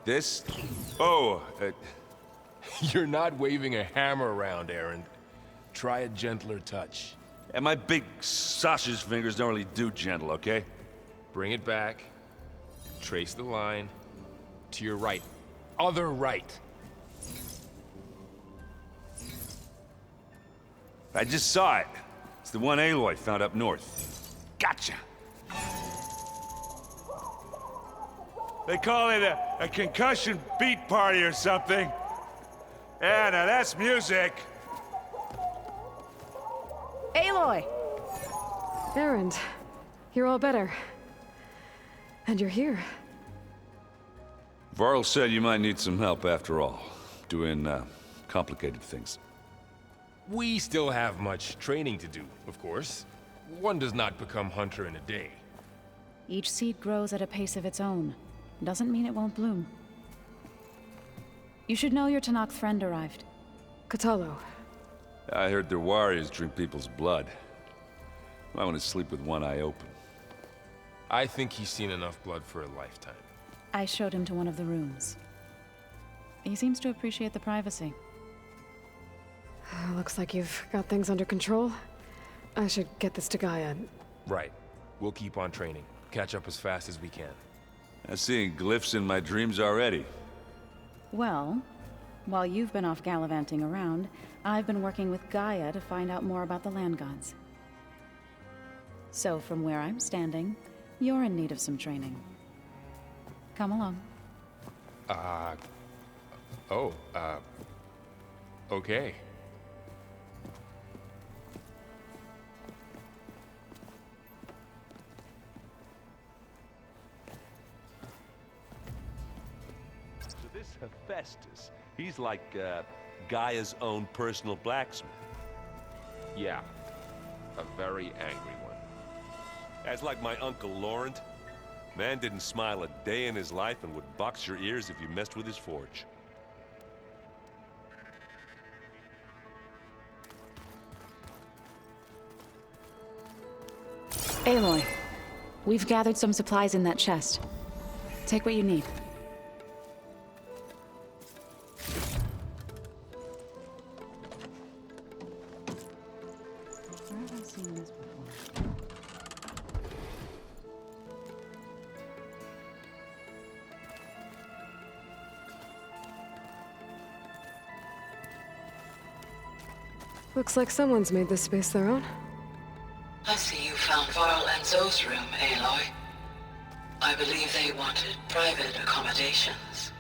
This? Oh, You're not waving a hammer around, Aaron. Try a gentler touch. and my big sausage fingers don't really do gentle, okay? Bring it back. Trace the line. To your right. Other right. I just saw it. It's the one Aloy found up north. Gotcha! They call it a concussion beat party or something. Yeah, now that's music. Aloy! Aaron, you're all better. And you're here. Varl said you might need some help after all, doing complicated things. We still have much training to do, of course. One does not become hunter in a day. Each seed grows at a pace of its own. Doesn't mean it won't bloom. You should know your Tanakh friend arrived. Katalo. I heard their warriors drink people's blood. Might want to sleep with one eye open. I think he's seen enough blood for a lifetime. I showed him to one of the rooms. He seems to appreciate the privacy. Looks like you've got things under control. I should get this to Gaia. Right. We'll keep on training. Catch up as fast as we can. I'm seeing glyphs in my dreams already. Well, while you've been off gallivanting around, I've been working with Gaia to find out more about the land gods. So from where I'm standing, you're in need of some training. Come along. Okay. So this Hephaestus, he's like Gaia's own personal blacksmith. Yeah. A very angry one. That's like my Uncle Laurent. Man didn't smile a day in his life and would box your ears if you messed with his forge. Aloy, we've gathered some supplies in that chest. Take what you need. Where have I seen this before? Looks like someone's made this space their own. I see you found Varl and Zoe's room, Aloy. I believe they wanted private accommodations.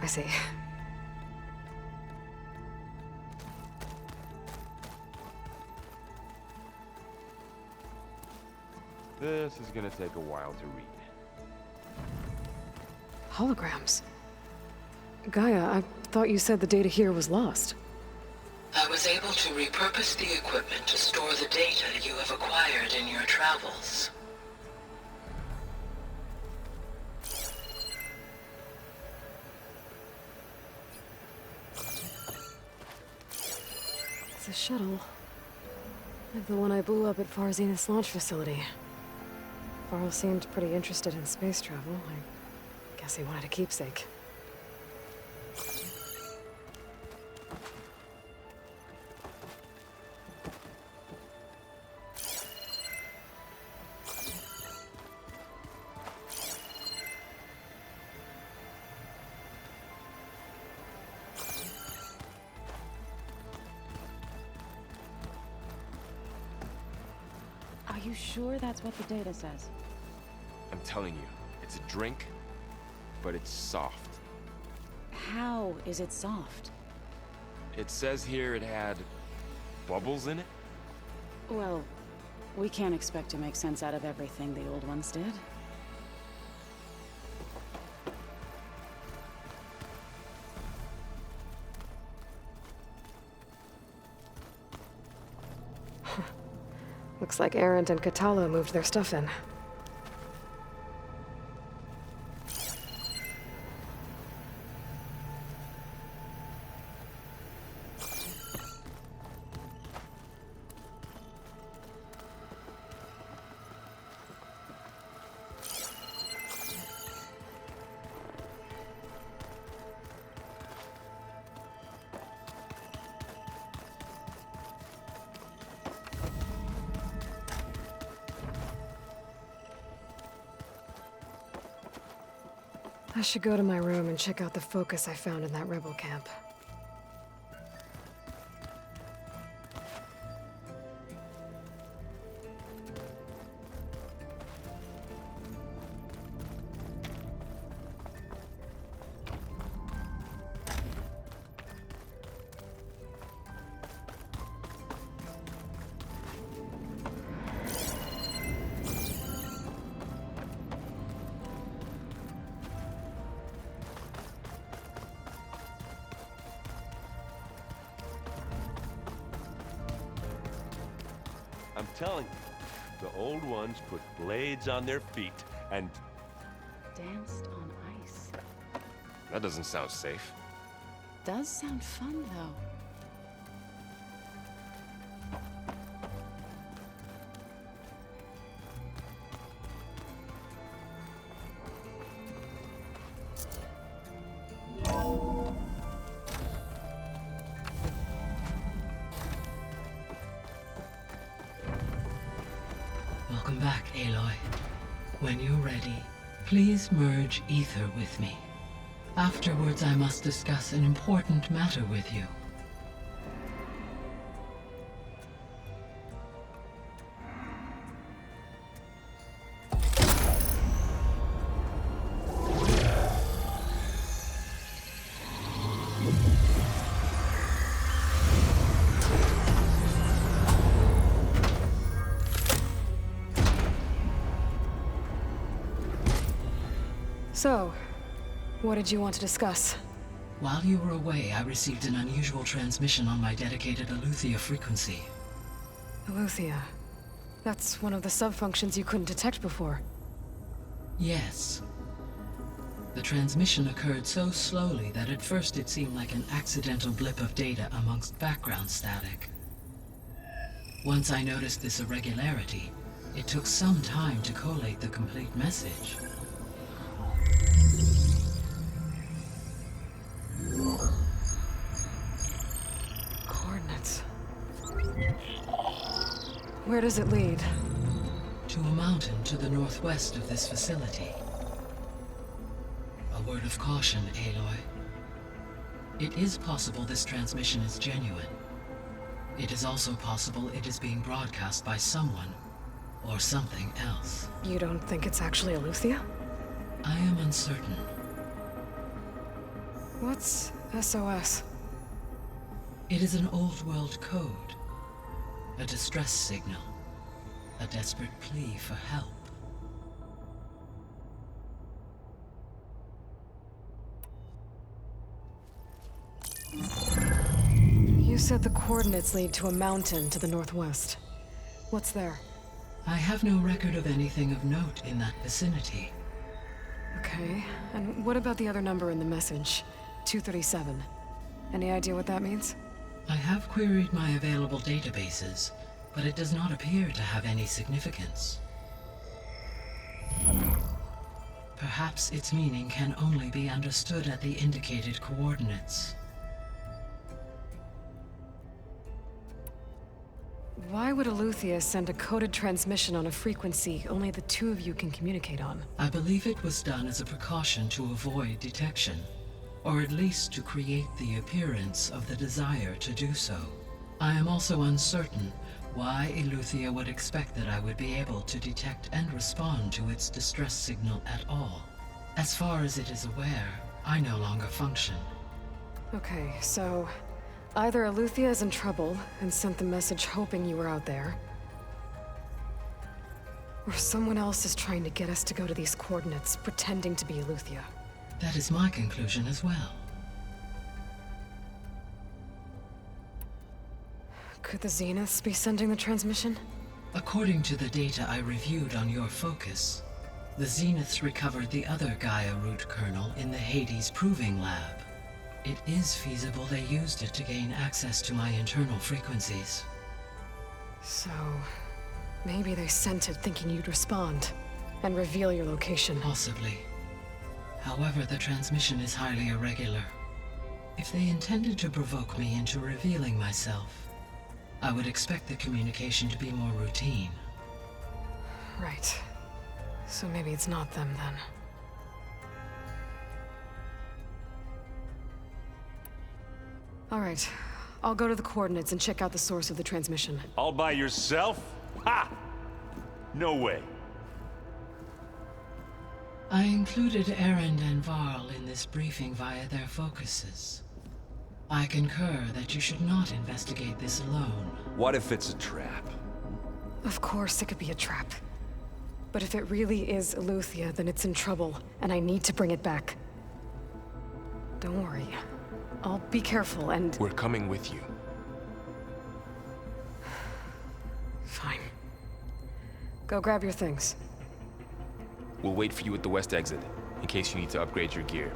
I see. This is gonna take a while to read. Holograms. Gaia, I thought you said the data here was lost. I was able to repurpose the equipment to store the data you have acquired in your travels. It's a shuttle. Like the one I blew up at Far Zenith's launch facility. Varl seemed pretty interested in space travel. I guess he wanted a keepsake. Are you sure that's what the data says? I'm telling you, it's a drink, but it's soft. How is it soft? It says here it had bubbles in it? Well, we can't expect to make sense out of everything the old ones did. Looks like Arendt and Katala moved their stuff in. I should go to my room and check out the focus I found in that rebel camp. I'm telling you, the old ones put blades on their feet and... Danced on ice. That doesn't sound safe. Does sound fun, though. Welcome back, Aloy. When you're ready, please merge ether with me. Afterwards, I must discuss an important matter with you. So, what did you want to discuss? While you were away, I received an unusual transmission on my dedicated Aletheia frequency. Aletheia. That's one of the sub-functions you couldn't detect before. Yes. The transmission occurred so slowly that at first it seemed like an accidental blip of data amongst background static. Once I noticed this irregularity, it took some time to collate the complete message. Coordinates. Where does it lead? To a mountain to the northwest of this facility. A word of caution, Aloy. It is possible this transmission is genuine. It is also possible it is being broadcast by someone or something else. You don't think it's actually Aletheia? I am uncertain. What's SOS? It is an old-world code. A distress signal. A desperate plea for help. You said the coordinates lead to a mountain to the northwest. What's there? I have no record of anything of note in that vicinity. Okay, and what about the other number in the message? 237. Any idea what that means? I have queried my available databases, but it does not appear to have any significance. Perhaps its meaning can only be understood at the indicated coordinates. Why would Aletheia send a coded transmission on a frequency only the two of you can communicate on? I believe it was done as a precaution to avoid detection, or at least to create the appearance of the desire to do so. I am also uncertain why Aletheia would expect that I would be able to detect and respond to its distress signal at all. As far as it is aware, I no longer function. Okay, so either Aletheia is in trouble and sent the message hoping you were out there, or someone else is trying to get us to go to these coordinates, pretending to be Aletheia. That is my conclusion as well. Could the Zeniths be sending the transmission? According to the data I reviewed on your focus, the Zeniths recovered the other Gaia root kernel in the Hades Proving Lab. It is feasible they used it to gain access to my internal frequencies. So, maybe they sent it thinking you'd respond and reveal your location. Possibly. However, the transmission is highly irregular. If they intended to provoke me into revealing myself, I would expect the communication to be more routine. Right. So maybe it's not them then. All right. I'll go to the coordinates and check out the source of the transmission. All by yourself? Ha! No way. I included Erend and Varl in this briefing via their focuses. I concur that you should not investigate this alone. What if it's a trap? Of course it could be a trap. But if it really is Eleuthia, then it's in trouble, and I need to bring it back. Don't worry. I'll be careful and... We're coming with you. Fine. Go grab your things. We'll wait for you at the west exit, in case you need to upgrade your gear.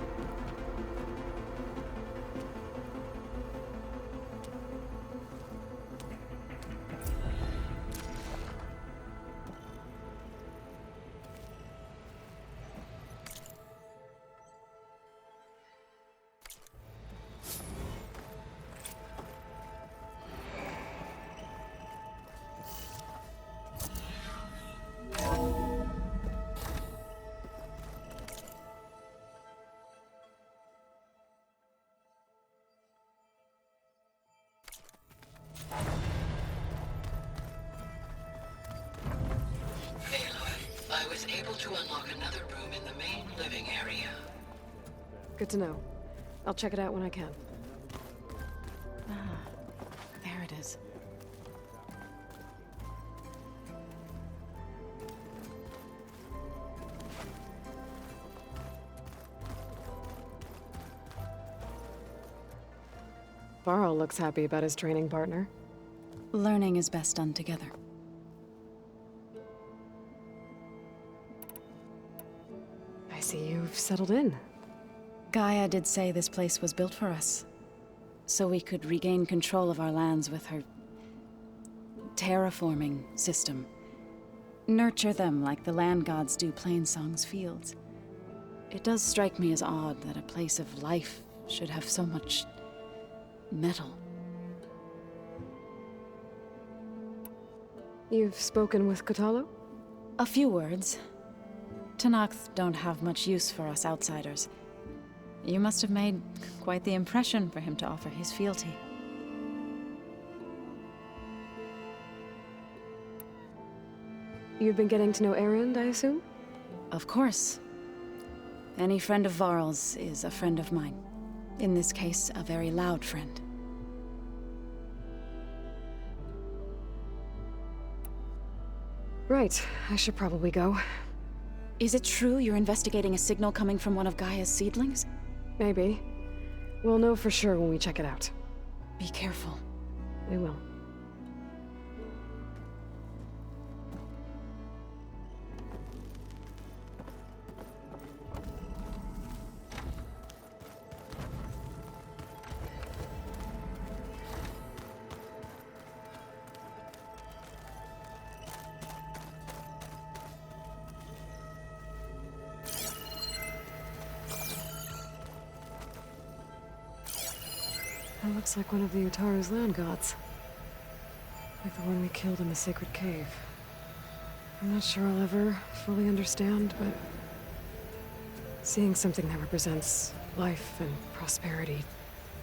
I was able to unlock another room in the main living area. Good to know. I'll check it out when I can. There it is. Varl looks happy about his training partner. Learning is best done together. I see you've settled in. Gaia did say this place was built for us, so we could regain control of our lands with her terraforming system. Nurture them like the land gods do Plainsong's fields. It does strike me as odd that a place of life should have so much metal. You've spoken with Kotallo? A few words. Tenakth don't have much use for us outsiders. You must have made quite the impression for him to offer his fealty. You've been getting to know Erend, I assume? Of course. Any friend of Varl's is a friend of mine. In this case, a very loud friend. Right, I should probably go. Is it true you're investigating a signal coming from one of Gaia's seedlings? Maybe. We'll know for sure when we check it out. Be careful. We will. That looks like one of the Utaru's land gods. Like the one we killed in the sacred cave. I'm not sure I'll ever fully understand, but... seeing something that represents life and prosperity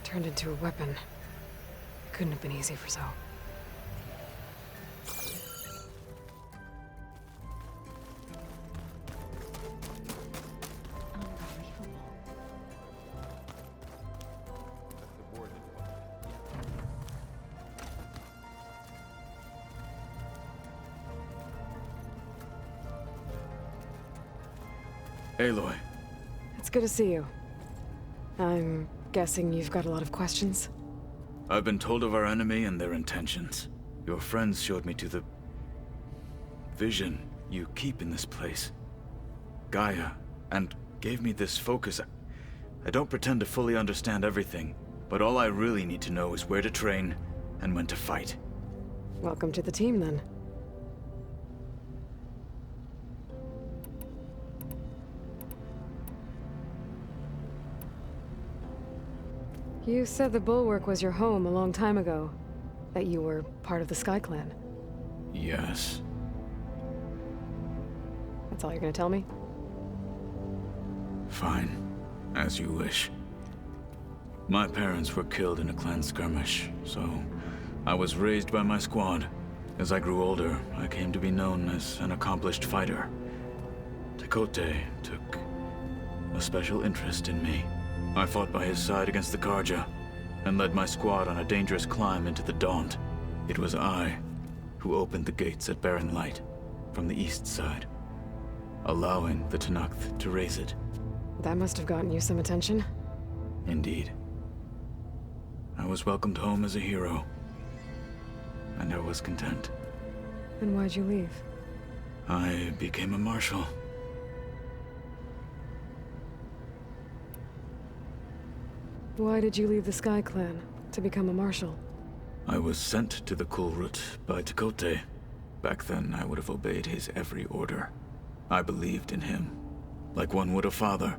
turned into a weapon, it couldn't have been easy for Zoe. Aloy. It's good to see you. I'm guessing you've got a lot of questions? I've been told of our enemy and their intentions. Your friends showed me to the... vision you keep in this place. Gaia, and gave me this focus. I don't pretend to fully understand everything, but all I really need to know is where to train and when to fight. Welcome to the team, then. You said the Bulwark was your home a long time ago. That you were part of the Sky Clan. Yes. That's all you're gonna tell me? Fine. As you wish. My parents were killed in a clan skirmish, so I was raised by my squad. As I grew older, I came to be known as an accomplished fighter. Tekote took a special interest in me. I fought by his side against the Karja, and led my squad on a dangerous climb into the Daunt. It was I who opened the gates at Barren Light from the east side, allowing the Tenakth to raise it. That must have gotten you some attention. Indeed. I was welcomed home as a hero, and I was content. And why'd you leave? I became a marshal. Why did you leave the Sky Clan to become a marshal? I was sent to the Kulrut by Tekote. Back then, I would have obeyed his every order. I believed in him, like one would a father.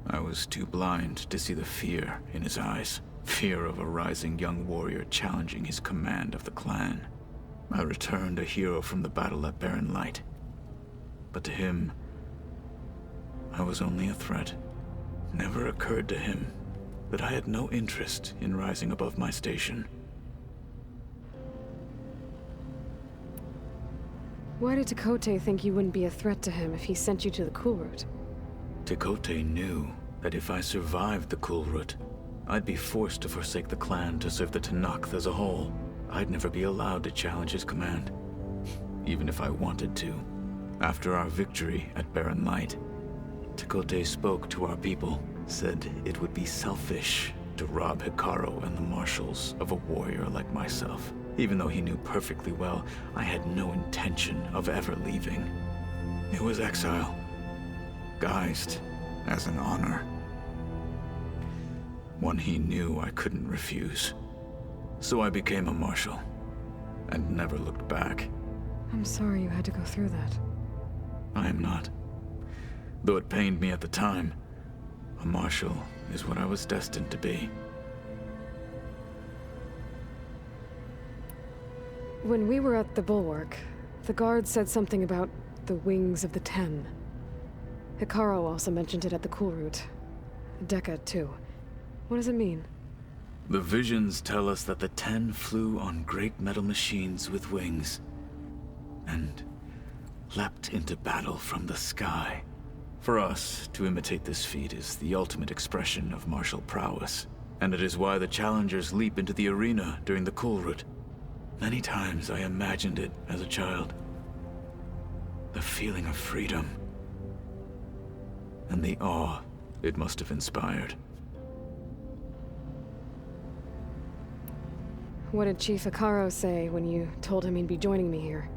I was too blind to see the fear in his eyes. Fear of a rising young warrior challenging his command of the clan. I returned a hero from the battle at Barren Light. But to him, I was only a threat. Never occurred to him that I had no interest in rising above my station. Why did Tekote think you wouldn't be a threat to him if he sent you to the Kulrut? Tekote knew that if I survived the Kulrut, I'd be forced to forsake the clan to serve the Tenakth as a whole. I'd never be allowed to challenge his command, even if I wanted to. After our victory at Barren Light, Tekote spoke to our people, said it would be selfish to rob Hikaru and the marshals of a warrior like myself, even though he knew perfectly well I had no intention of ever leaving. It was exile, guised as an honor. One he knew I couldn't refuse. So I became a marshal, and never looked back. I'm sorry you had to go through that. I am not. Though it pained me at the time, a marshal is what I was destined to be. When we were at the Bulwark, the guard said something about the Wings of the Ten. Hikaru also mentioned it at the Kulrut. Dekka, too. What does it mean? The visions tell us that the Ten flew on great metal machines with wings, and leapt into battle from the sky. For us, to imitate this feat is the ultimate expression of martial prowess, and it is why the challengers leap into the arena during the Kulrut. Many times I imagined it as a child. The feeling of freedom, and the awe it must have inspired. What did Chief Hikaru say when you told him he'd be joining me here?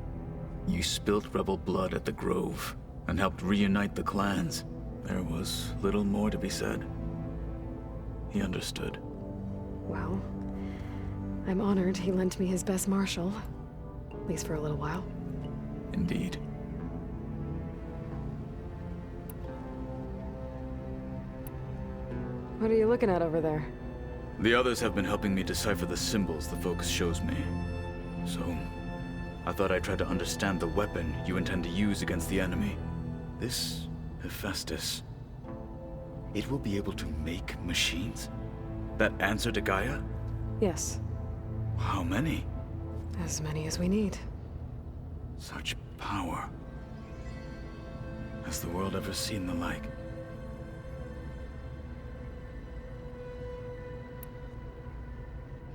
You spilt rebel blood at the Grove, and helped reunite the clans. There was little more to be said. He understood. Well, I'm honored he lent me his best marshal. At least for a little while. Indeed. What are you looking at over there? The others have been helping me decipher the symbols the Focus shows me. So, I thought I'd try to understand the weapon you intend to use against the enemy. This Hephaestus, it will be able to make machines? That answer to Gaia? Yes, How many? as many as we need. Such power. Has the world ever seen the like?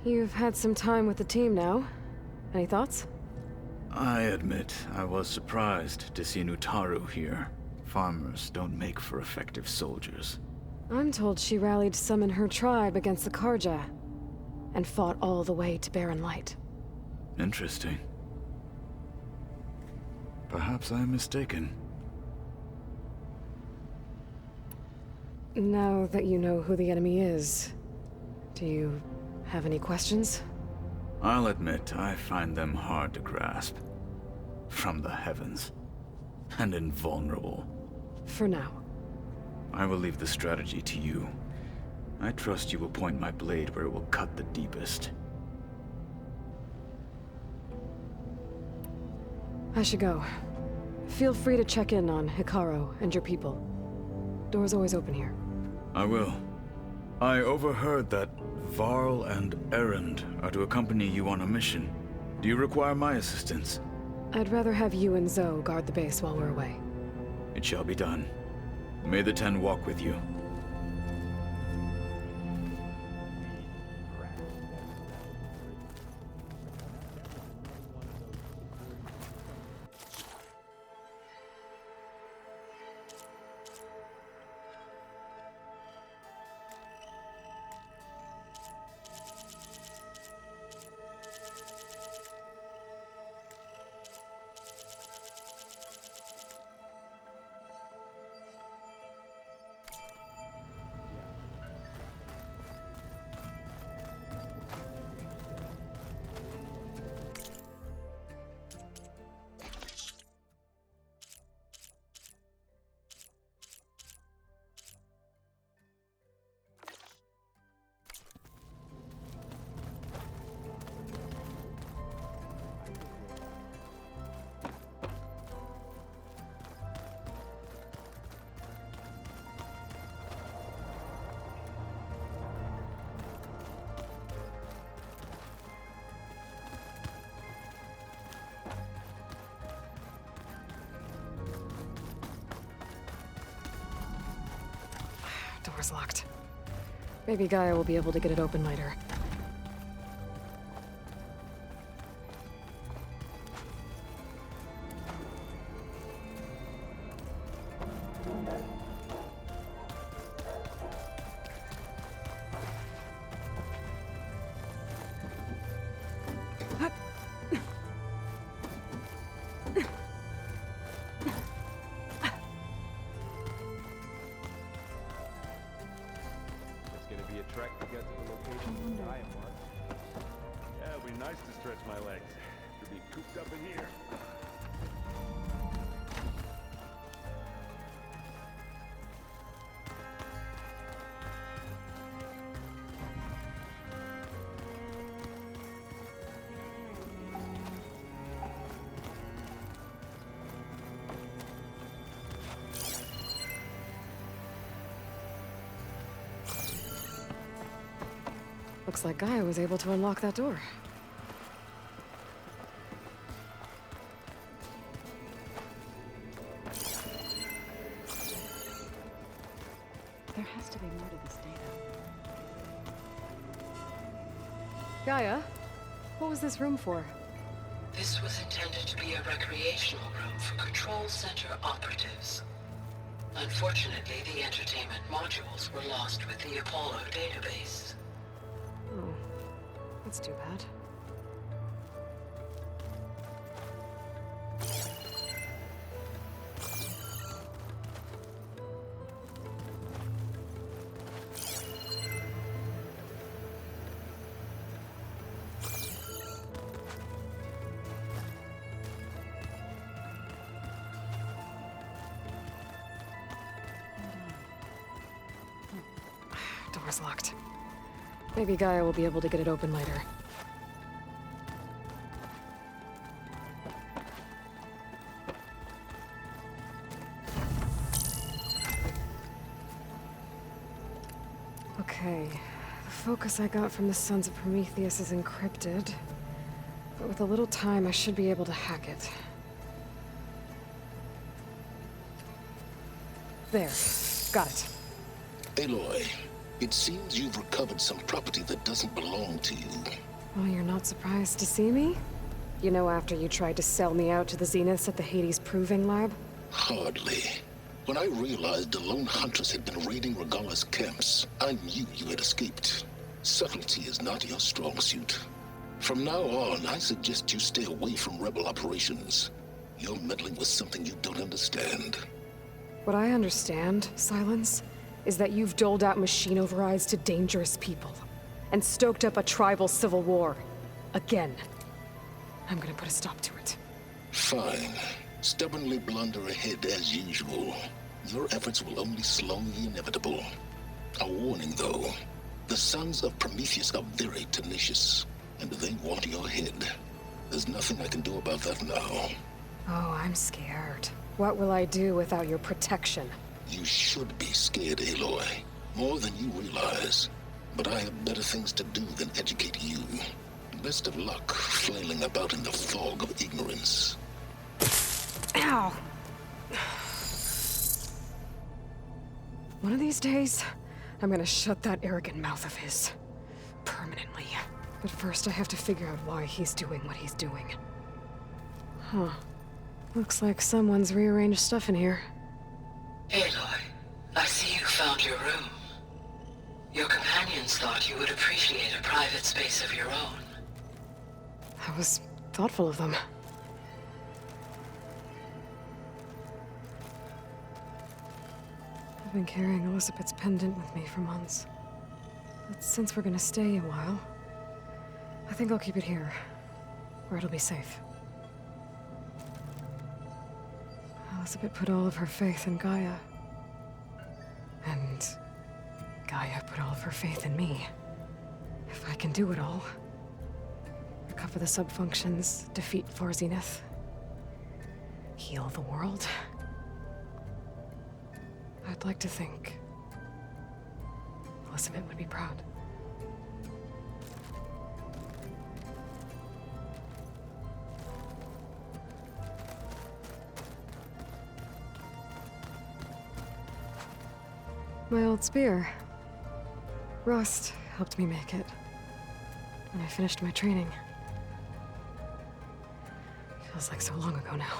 You've had some time with the team now. Any thoughts? I admit I was surprised to see Nutaru here. Farmers don't make for effective soldiers. I'm told she rallied some in her tribe against the Karja, and fought all the way to Barren Light. Interesting. Perhaps I am mistaken. Now that you know who the enemy is, do you have any questions? I'll admit I find them hard to grasp. From the heavens. And invulnerable. For now. I will leave the strategy to you. I trust you will point my blade where it will cut the deepest. I should go. Feel free to check in on Hikaru and your people. Door's always open here. I will. I overheard that Varl and Erend are to accompany you on a mission. Do you require my assistance? I'd rather have you and Zoe guard the base while we're away. It shall be done. May the Ten walk with you. Door's locked. Maybe Gaia will be able to get it open later. Trek to get to the location I want. Yeah, it'd be nice to stretch my legs. To be cooped up in here. Looks like Gaia was able to unlock that door. There has to be more to this data. Gaia, what was this room for? This was intended to be a recreational room for Control Center operatives. Unfortunately, the entertainment modules were lost with the Apollo database. Oh, that's too bad. Door's locked. Maybe Gaia will be able to get it open later. Okay. The focus I got from the Sons of Prometheus is encrypted. But with a little time, I should be able to hack it. There. Got it. Aloy, it seems you've recovered some property that doesn't belong to you. Well, you're not surprised to see me? You know, after you tried to sell me out to the Zeniths at the Hades Proving Lab? Hardly. When I realized the lone hunters had been raiding Regala's camps, I knew you had escaped. Subtlety is not your strong suit. From now on, I suggest you stay away from rebel operations. You're meddling with something you don't understand. What I understand, Silence, is that you've doled out machine overrides to dangerous people, and stoked up a tribal civil war. Again. I'm gonna put a stop to it. Fine. Stubbornly blunder ahead as usual. Your efforts will only slow the inevitable. A warning, though. The Sons of Prometheus are very tenacious, and they want your head. There's nothing I can do about that now. Oh, I'm scared. What will I do without your protection? You should be scared, Aloy. More than you realize. But I have better things to do than educate you. Best of luck flailing about in the fog of ignorance. Ow! One of these days, I'm gonna shut that arrogant mouth of his. Permanently. But first I have to figure out why he's doing what he's doing. Huh. Looks like someone's rearranged stuff in here. Aloy, I see you found your room. Your companions thought you would appreciate a private space of your own. That was thoughtful of them. I've been carrying Elizabeth's pendant with me for months. But since we're gonna stay a while, I think I'll keep it here, where it'll be safe. Elizabeth put all of her faith in Gaia. And Gaia put all of her faith in me. If I can do it all, recover the subfunctions, defeat For Zenith, heal the world, I'd like to think Elizabeth would be proud. My old spear. Rust helped me make it when I finished my training. Feels like so long ago now.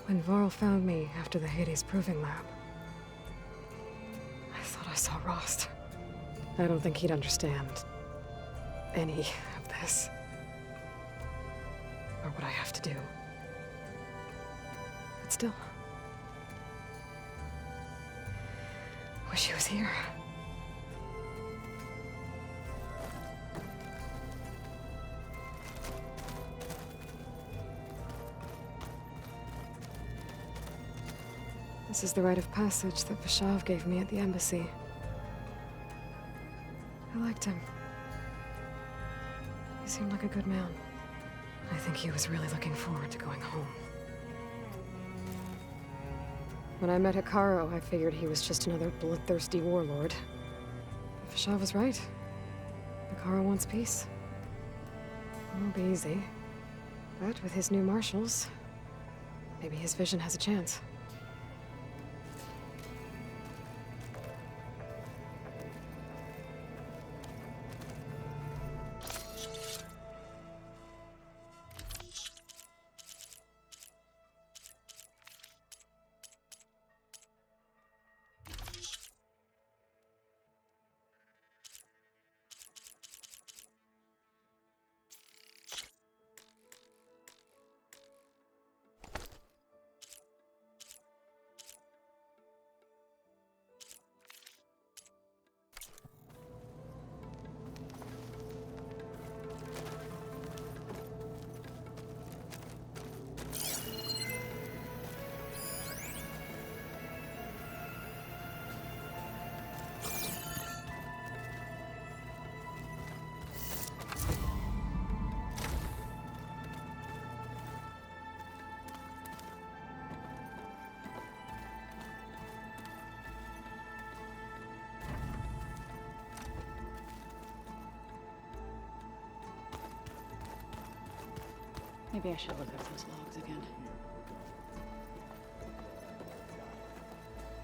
When Varl found me after the Hades Proving Lab, I thought I saw Rost. I don't think he'd understand any of this. Or what I have to do. But still. Wish he was here. This is the rite of passage that Vashav gave me at the embassy. I liked him. He seemed like a good man. I think he was really looking forward to going home. When I met Hikaru, I figured he was just another bloodthirsty warlord. But Vashav was right. Hikaru wants peace. It won't be easy. But with his new marshals, maybe his vision has a chance. Maybe I should look up those logs again.